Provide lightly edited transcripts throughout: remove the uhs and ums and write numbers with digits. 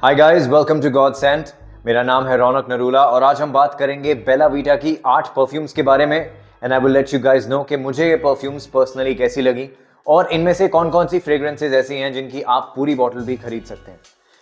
Hi guys, welcome to God Scent. मेरा नाम है रौनक नरूला और आज हम बात करेंगे बेला वीटा की 8 परफ्यूम्स के बारे में। And I will let you guys know कि मुझे ये परफ्यूम्स पर्सनली कैसी लगी और इनमें से कौन कौन सी फ्रेग्रेंसेज ऐसी हैं जिनकी आप पूरी बॉटल भी खरीद सकते हैं।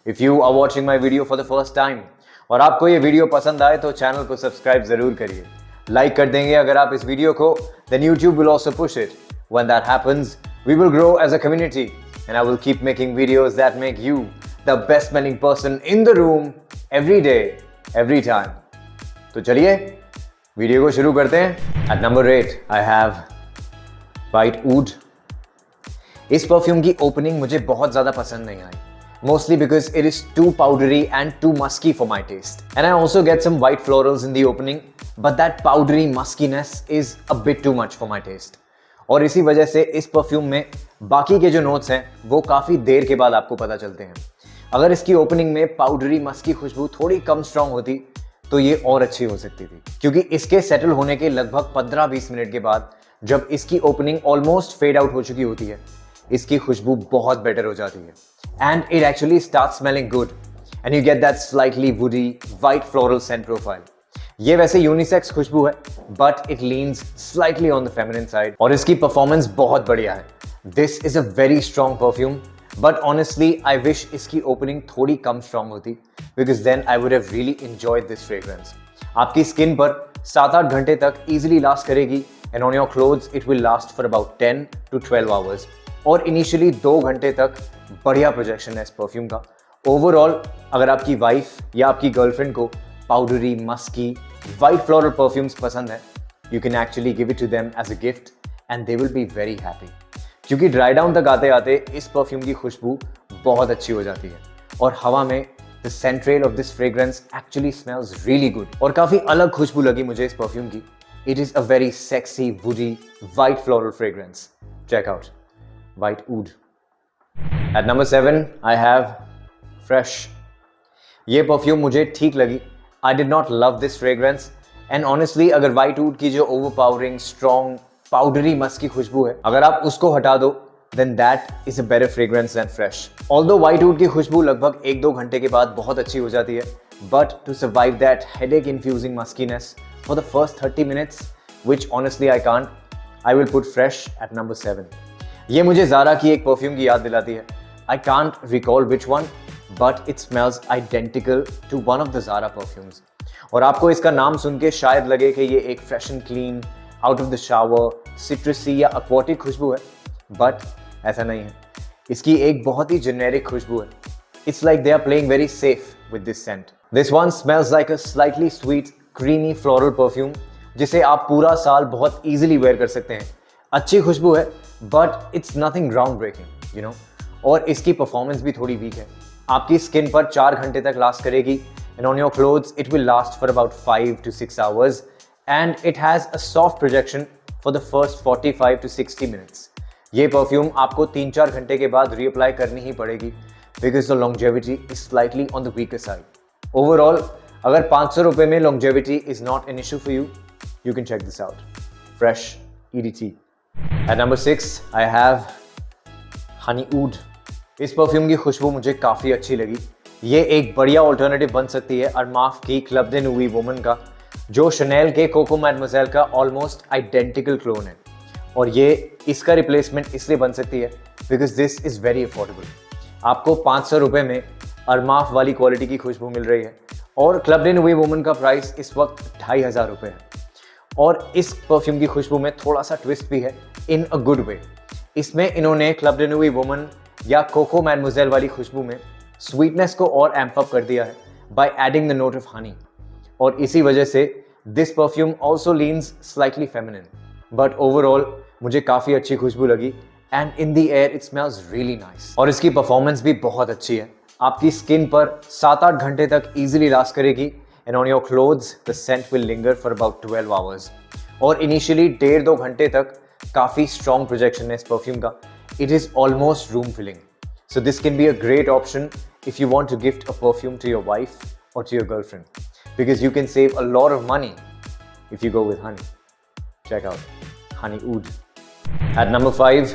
If you are watching my video for the first time और आपको ये वीडियो पसंद आए तो चैनल को सब्सक्राइब जरूर करिए, लाइक कर देंगे अगर आप इस वीडियो को, then YouTube will also push it. When that happens we will grow as a community and I will keep making videos that make you the best smelling person in the room every day, every time. तो चलिए video को शुरू करते हैं। At number 8 I have White Oud. इस perfume की opening मुझे बहुत ज्यादा पसंद नहीं आई, mostly because it is too powdery and too musky for my taste. And I also get some white florals in the opening, but that powdery muskiness is a bit too much for my taste. और इसी वजह से इस perfume में बाकी के जो notes हैं वो काफी देर के बाद आपको पता चलते हैं। अगर इसकी ओपनिंग में पाउडरी मस्की खुशबू थोड़ी कम स्ट्रांग होती तो ये और अच्छी हो सकती थी, क्योंकि इसके सेटल होने के लगभग 15-20 मिनट के बाद जब इसकी ओपनिंग ऑलमोस्ट फेड आउट हो चुकी होती है, इसकी खुशबू बहुत बेटर हो जाती है and it actually start smelling good and you get that slightly woody white floral scent profile. ये वैसे यूनिसेक्स खुशबू है but it leans slightly on the feminine side और इसकी परफॉर्मेंस बहुत बढ़िया है। This is a very strong perfume, but honestly I wish इसकी ओपनिंग थोड़ी कम स्ट्रॉन्ग होती, because then I would have really enjoyed this fragrance. आपकी स्किन पर 7-8 घंटे तक इजीली लास्ट करेगी and on your clothes it will last for about 10 to 12 hours. और इनिशियली 2 घंटे तक बढ़िया प्रोजेक्शन है इस परफ्यूम का। ओवरऑल अगर आपकी वाइफ या आपकी गर्लफ्रेंड को powdery musky white floral perfumes पसंद है, you can actually give it to them as a gift and they will be very happy, क्योंकि ड्राई डाउन तक आते आते इस परफ्यूम की खुशबू बहुत अच्छी हो जाती है और हवा में the scent trail of this fragrance actually smells really good और काफी अलग खुशबू लगी मुझे इस परफ्यूम की। It is a very sexy woody white floral fragrance. Check out White Oud. At number 7 I have Fresh. ये परफ्यूम मुझे ठीक लगी। I did not love this fragrance and honestly अगर White Oud की जो overpowering strong पाउडरी मस्क की खुशबू है, अगर आप उसको हटा दो then that is a better fragrance than Fresh. Although White Oud की खुशबू लगभग 1-2 घंटे के बाद बहुत अच्छी हो जाती है, but to survive that headache infusing muskiness for the first 30 minutes, which honestly I can't, I will put Fresh at number 7. ये मुझे ज़ारा की एक परफ्यूम की याद दिलाती है। I can't recall which one, but it smells identical to one of the Zara perfumes. और आपको इसका नाम सुन के शायद लगे कि ये एक fresh and clean out of the shower सिट्रसी या एक्वाटिक खुशबू है, बट ऐसा नहीं है। इसकी एक बहुत ही जेनेरिक खुशबू है। It's like they are playing very safe with this scent. This one smells like a slightly sweet creamy floral perfume जिसे आप पूरा साल बहुत इजीली वेयर कर सकते हैं। अच्छी खुशबू है but it's nothing groundbreaking, you know. और इसकी परफॉर्मेंस भी थोड़ी वीक है। आपकी स्किन पर 4 घंटे तक लास्ट करेगी and on your clothes it will last for about 5 to 6 hours and it has a soft projection for the first 45 to 60 minutes. ये परफ्यूम आपको 3-4 घंटे के बाद रीअप्लाई करनी ही पड़ेगी because the longevity is slightly on the weaker side. Overall, अगर 500 रुपए में longevity is not an issue for you, you can check this out. Fresh EDT. At number 6, I have Honey Oud. इस perfume की खुशबू मुझे काफ़ी अच्छी लगी। ये एक बढ़िया ऑल्टरनेटिव बन सकती है अरमाफ की क्लब दे नूवी वुमन का, जो शनेल के कोको मैडमोजेल का ऑलमोस्ट आइडेंटिकल क्लोन है। और ये इसका रिप्लेसमेंट इसलिए बन सकती है because this is very affordable. आपको 500 रुपये में अरमाफ वाली क्वालिटी की खुशबू मिल रही है और क्लब डे नूवी वुमन का प्राइस इस वक्त 2500 रुपये है। और इस परफ्यूम की खुशबू में थोड़ा सा ट्विस्ट भी है इन अ गुड वे। इसमें इन्होंने क्लब डे नूवी वुमन या कोको मैडमोजेल वाली खुशबू में स्वीटनेस को और एम्प अप कर दिया है by adding the note of honey. और इसी वजह से this perfume also leans slightly feminine, but overall मुझे काफ़ी अच्छी खुशबू लगी and in the air it smells really nice. और इसकी परफॉर्मेंस भी बहुत अच्छी है। आपकी स्किन पर 7-8 घंटे तक इजीली लास्ट करेगी and on your clothes the scent will linger for about 12 hours. और इनिशियली 1.5-2 घंटे तक काफ़ी स्ट्रॉन्ग प्रोजेक्शन है इस परफ्यूम का। It is almost room filling, so this can be a great option if you want to gift a perfume to your wife or to your girlfriend, because you can save a lot of money if you go with honey. Check out Honey Oud. At number 5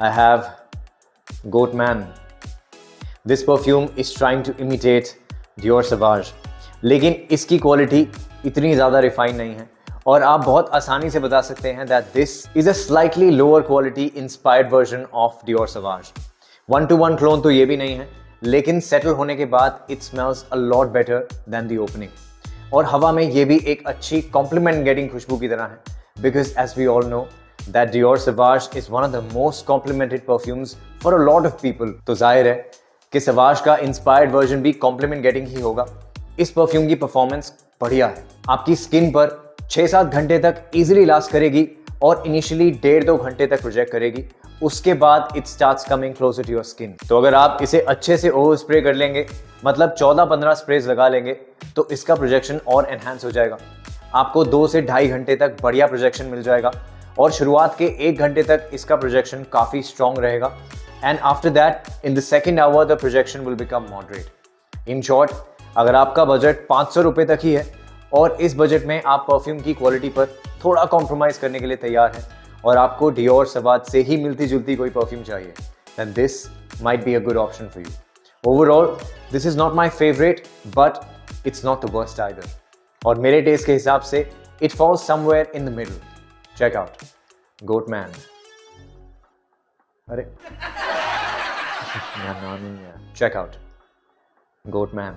I have Goat Man. This perfume is trying to imitate Dior Sauvage, लेकिन इसकी quality इतनी ज़्यादा refine नहीं है और आप बहुत आसानी से बता सकते हैं that this is a slightly lower quality inspired version of Dior Sauvage. 1-to-1 clone तो ये भी नहीं है, लेकिन सेटल होने के बाद it smells a lot better than the opening. और हवा में ये भी एक अच्छी कॉम्प्लीमेंट गेटिंग खुशबू की तरह है, because as we all know that Dior Sauvage is one of the most complimented perfumes for a lot of people. तो जाहिर है कि सवाज का इंस्पायर्ड वर्जन भी कॉम्प्लीमेंट गेटिंग ही होगा। इस परफ्यूम की परफॉर्मेंस बढ़िया है, आपकी स्किन पर 6-7 घंटे तक इजीली लास्ट करेगी और इनिशियली 1.5-2 घंटे तक प्रोजेक्ट करेगी। उसके बाद it starts coming closer to your skin. तो अगर आप इसे अच्छे से ओवर स्प्रे कर लेंगे, मतलब 14-15 स्प्रेज लगा लेंगे, तो इसका प्रोजेक्शन और एनहांस हो जाएगा। आपको 2 से 2.5 घंटे तक बढ़िया प्रोजेक्शन मिल जाएगा और शुरुआत के 1 घंटे तक इसका प्रोजेक्शन काफ़ी स्ट्रॉन्ग रहेगा। And after that in the second hour the projection will become moderate. In short, अगर आपका बजट 500 रुपये तक ही है और इस बजट में आप परफ्यूम की क्वालिटी पर थोड़ा कॉम्प्रोमाइज़ करने के लिए तैयार हैं और आपको डियोर सवाज से ही मिलती जुलती कोई परफ्यूम चाहिए, then this might be a good option for you. Overall, this is not my favorite, but it's not the worst either. और मेरे टेस्ट के हिसाब से it falls somewhere in the middle. Check out Goatman. अरे check out Goatman.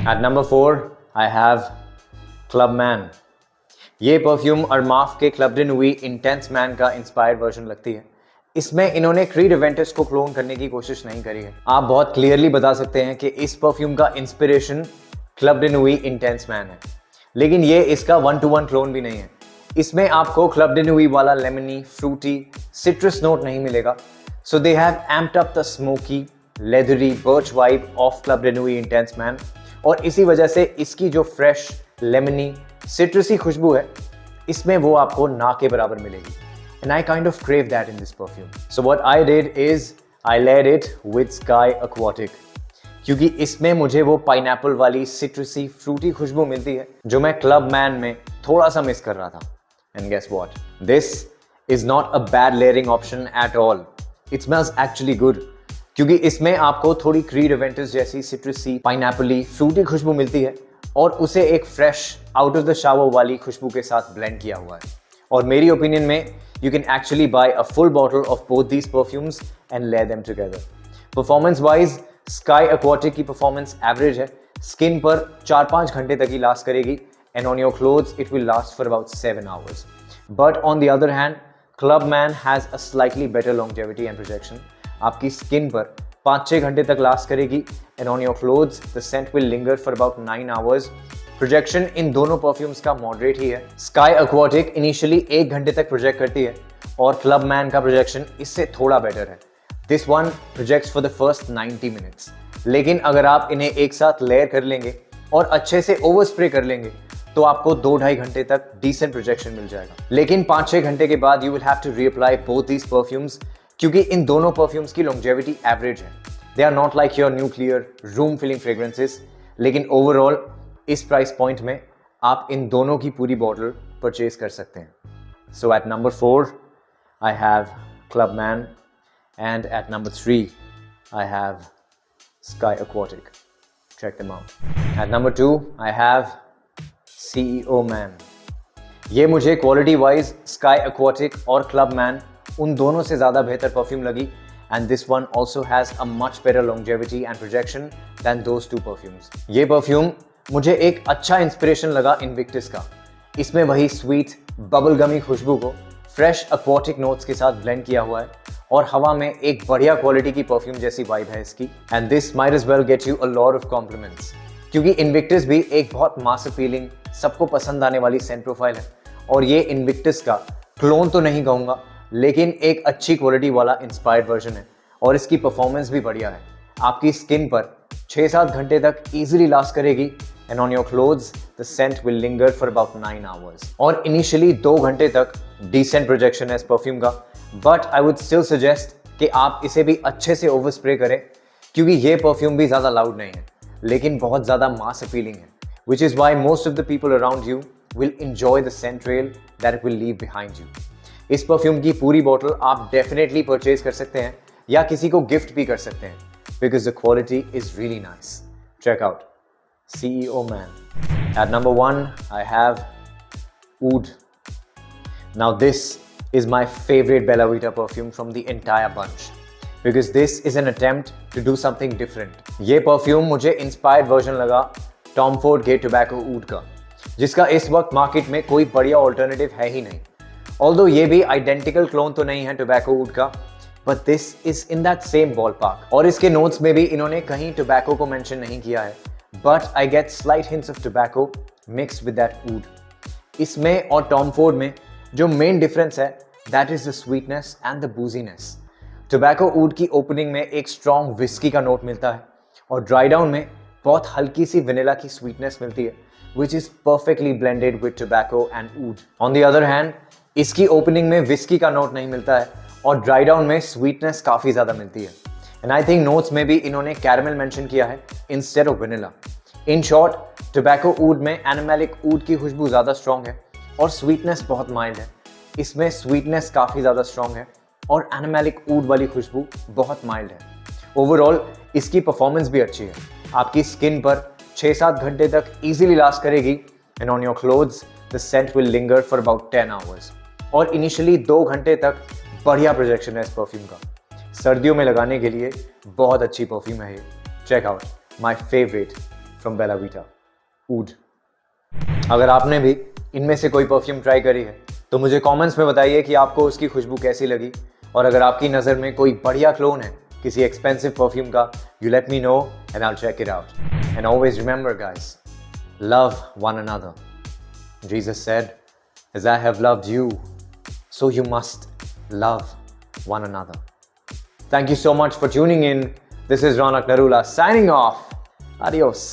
At number 4, I have Clubman. ये perfume अरमाफ के club de Nuit Intense man का inspired version लगती है। इसमें इन्होंने क्रीड इवेंटस को क्लोन करने की कोशिश नहीं करी है। आप बहुत क्लियरली बता सकते हैं कि इस परफ्यूम का inspiration Club de Nuit Intense Man है, लेकिन ये इसका 1-to-1 क्लोन भी नहीं है। इसमें आपको क्लब डे नुई वाला लेमनी, फ्रूटी, सिट्रस नोट नहीं मिलेगा। So they have amped up the smoky, leathery, birch vibe of Club de Nuit Intense Man, और इसी वजह से इसकी जो फ्रेश, लेमनी, सिट्रसी खुशबू है, इसमें वो आपको ना के बराबर मिलेगी। And I kind of crave that in this perfume. So what I did is I laid it with Sky Aquatic, क्योंकि इसमें मुझे वो पाइनएप्पल वाली सिट्रसी फ्रूटी खुशबू मिलती है जो मैं क्लब मैन में थोड़ा सा मिस कर रहा था। And guess what, this is not a bad layering option at all. It smells actually good, क्योंकि इसमें आपको थोड़ी क्रीड इवेंटस जैसी सिट्रसी, पाइनएप्पली, फ्रूटी खुशबू मिलती है और उसे एक fresh out of the shower वाली खुशबू के साथ ब्लेंड किया हुआ है। और मेरी ओपिनियन में you can actually buy a full bottle of both these perfumes and layer them together. Performance wise Sky Aquatic की परफॉर्मेंस एवरेज है, स्किन पर 4-5 घंटे तक ही लास्ट करेगी and on your clothes it will last for about 7 hours. But on the other hand Clubman has a slightly better longevity and projection. आपकी skin पर 5-6 घंटे तक लास्ट करेगी and on your clothes the scent will linger for about 9 hours. Projection इन दोनों perfumes का moderate ही है। Sky aquatic initially 1 घंटे तक प्रोजेक्ट करती है और क्लबमैन का प्रोजेक्शन इससे थोड़ा बेटर है। This one projects for the first 90 minutes. लेकिन अगर आप इन्हें एक साथ लेयर कर लेंगे और अच्छे से ओवर स्प्रे कर लेंगे तो आपको 2-2.5 घंटे तक डिसेंट प्रोजेक्शन मिल जाएगा। लेकिन 5-6 घंटे के बाद you will have to reapply both these perfumes, क्योंकि इन दोनों परफ्यूम्स की लॉन्जेविटी एवरेज है। They are not like your nuclear room filling fragrances, लेकिन ओवरऑल इस प्राइस पॉइंट में आप इन दोनों की पूरी बॉटल परचेज कर सकते हैं। So at number 4 I have Clubman and at number 3 I have Sky Aquatic. Check them out. At number 2 I have CEO man. ये मुझे क्वालिटी वाइज स्काई एक्वाटिक और क्लबमैन उन दोनों से ज़्यादा बेहतर परफ्यूम लगी and this one also has a much better longevity and projection then those 2 perfumes. ये परफ्यूम मुझे एक अच्छा इंस्पिरेशन लगा इनविक्टस का। इसमें वही स्वीट बबल गमी खुशबू को फ्रेश एक्वाटिक नोट्स के साथ ब्लेंड किया हुआ है और हवा में एक बढ़िया क्वालिटी की परफ्यूम जैसी वाइब है इसकी। And this might as well get you a lot of compliments, क्योंकि इनविक्टस भी एक बहुत मास अपीलिंग, सबको पसंद आने वाली सेंट प्रोफाइल है और ये इनविक्टस का क्लोन तो नहीं कहूँगा, लेकिन एक अच्छी क्वालिटी वाला इंस्पायर्ड वर्जन है और इसकी परफॉर्मेंस भी बढ़िया है। आपकी स्किन पर 6-7 घंटे तक इजीली लास्ट करेगी and on your clothes the scent will linger for about 9 hours. और इनिशियली 2 घंटे तक डिसेंट प्रोजेक्शन है इस परफ्यूम का, but I would still suggest कि आप इसे भी अच्छे से ओवर स्प्रे करें, क्योंकि ये परफ्यूम भी ज़्यादा लाउड नहीं है लेकिन बहुत ज़्यादा मास अपीलिंग है, which is why most of the people around you will enjoy the scent trail that it will leave behind you. इस परफ्यूम की पूरी बॉटल आप डेफिनेटली परचेज कर सकते हैं या किसी को गिफ्ट भी कर सकते हैं, because the quality is really nice. Check out CEO Man. At number 1, I have Oud. Now this is my favorite Bella Vita perfume from the entire bunch, because this is an attempt to do something different. ये perfume मुझे inspired version लगा Tom Ford के Tobacco Oud का, जिसका इस वक्त market में कोई बढ़िया ऑल्टरनेटिव है ही नहीं. Although ये भी आइडेंटिकल क्लोन तो नहीं है Tobacco Oud का, but this is in that same ballpark. और इसके नोट्स में भी इन्होंने कहीं टोबैको को मेंशन नहीं किया है, but I get slight hints of tobacco mixed with that oud. इसमें और टॉम फोर्ड में जो मेन डिफरेंस है, that is the sweetness and the booziness. Tobacco oud की ओपनिंग में एक स्ट्रॉन्ग विस्की का नोट मिलता है और ड्राई डाउन में बहुत हल्की सी वनीला की स्वीटनेस मिलती है, which is perfectly blended with tobacco and oud. On the other hand, इसकी ओपनिंग में विस्की का नोट नहीं मिलता है और ड्राई डाउन में स्वीटनेस काफी ज्यादा मिलती है. एंड आई थिंक नोट्स में भी इन्होंने कैरमल मेंशन किया है instead of vanilla. In short, tobacco oud में एनिमलिक ऊड की खुशबू ज़्यादा स्ट्रॉन्ग है और स्वीटनेस बहुत माइल्ड है. इसमें स्वीटनेस काफ़ी ज़्यादा स्ट्रॉन्ग है और एनिमलिक ऊड वाली खुशबू बहुत माइल्ड है. ओवरऑल इसकी परफॉर्मेंस भी अच्छी है. आपकी स्किन पर 6-7 घंटे तक इजीली लास्ट करेगी and on your clothes the scent will linger for about 10 hours. और इनिशियली 2 घंटे तक बढ़िया प्रोजेक्शन है इस परफ्यूम का. सर्दियों में लगाने के लिए बहुत अच्छी परफ्यूम है ये. Check out my favourite from Bella Vita, Oud. अगर आपने भी इनमें से कोई परफ्यूम ट्राई करी है तो मुझे कमेंट्स में बताइए कि आपको उसकी खुशबू कैसी लगी. और अगर आपकी नज़र में कोई बढ़िया क्लोन है किसी एक्सपेंसिव परफ्यूम का, you let me know and I will check it out. And always remember guys, love one another. Jesus said, as I have loved you, so you must love one another. Thank you so much for tuning in. This is Ronak Narula signing off. Adios.